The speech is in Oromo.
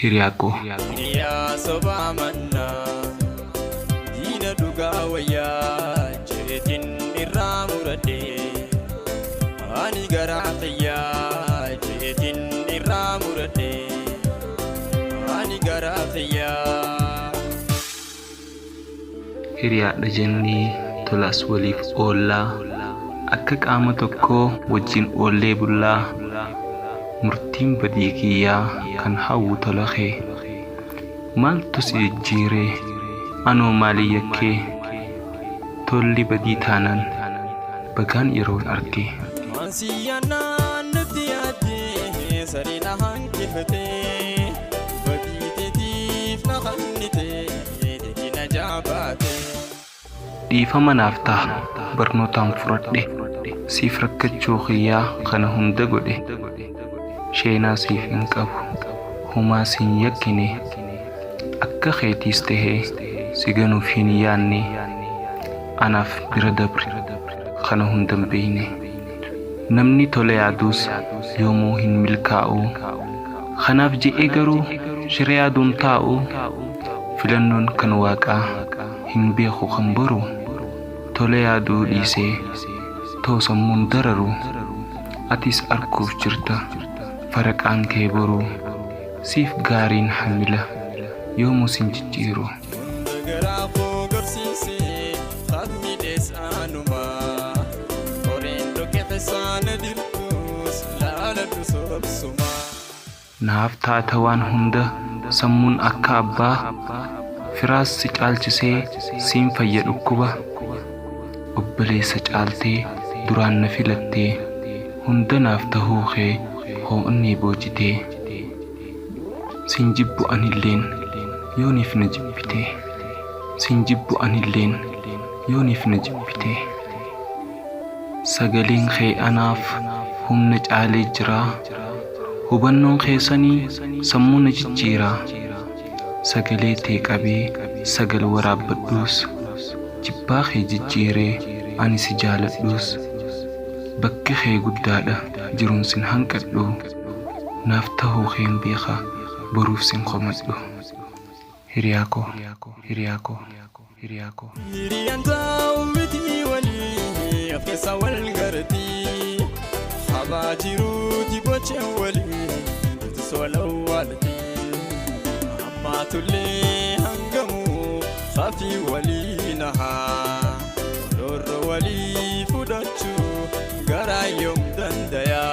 Hiriyaako. Hiriyaa sobaa mannaa diina dhugaa wayyaa jeetiin irraa muradhee ani garaa xiyyaa jeetiin irraa muradhee ani garaa xiyyaa. Hiriyaadha jennee tolas waliif oollaa akka qaama tokkoo wajjin oollee bullaa murtiin badii kiyyaa kan hawwu tolakee maaltu si jijjiiree anoo maalii yakkee tolli badii taanaan bagaan yeroon argee. Mansiyanaan nuti yaadee sarina hanqifatee badii teetiif na hannitee teetina jaabatee. Dhiifama naaf ta'a barnootaan fudhadhe siif rakkachuu kiyyaa kana hunda godhe sheenaa siif hin qabu humaa siin yakkine akka keetiis tahee si ganuuf hin yaanne anaaf bira dabre kana hunda hin beeyne namni tole yaaduus yoomuu hin milkaa'u kanaaf je'ee garuu shiree yaaduun taa'u filannoon kan waaqaa hin beeku kan boru tole yaaduu dhiisee too sammuun dararu atis arguuf jirta faraqaan kee boruu siif gaariin hamila yoomuu sin jijjiiru. Garaa koo garsiisee fatmi dheesaanumaa qoreen dhokeete saana dirtuus laaladhu sobsumaa. Naaf taata waan hunda sammuun akka abbaa firaas si caalchisee siin fayya dhukkuba obboleessa caaltee duraan na filattee hunda naaf tahuu kee ho'onnee boojitee sin jibbu anilleen yooniif na jibbitee sin jibbu anilleen yooniif na jibbitee sagaleen kee anaaf humna caalee jiraa hubannoon keessanii sammuu na jijjiiraa sagalee tee qabee sagal waraabbadhuus jibbaa kee jijjiiree ani si jaaladhuus bakki kee guddaadha jiruun sin hanqadhu naaf tahuu keen beeka boruuf sin qomadhu. Hiriyaako. Hiriyaako. Hiriyaako. Hiriyaan daawwitii walii afkeessa wal gartii habaa jiruuti bocheen walii duutis wal awwaalatii ammaa tullee hangamuu hafii walii nahaa walorra walii fudhachuu garaa yoom dandayaa.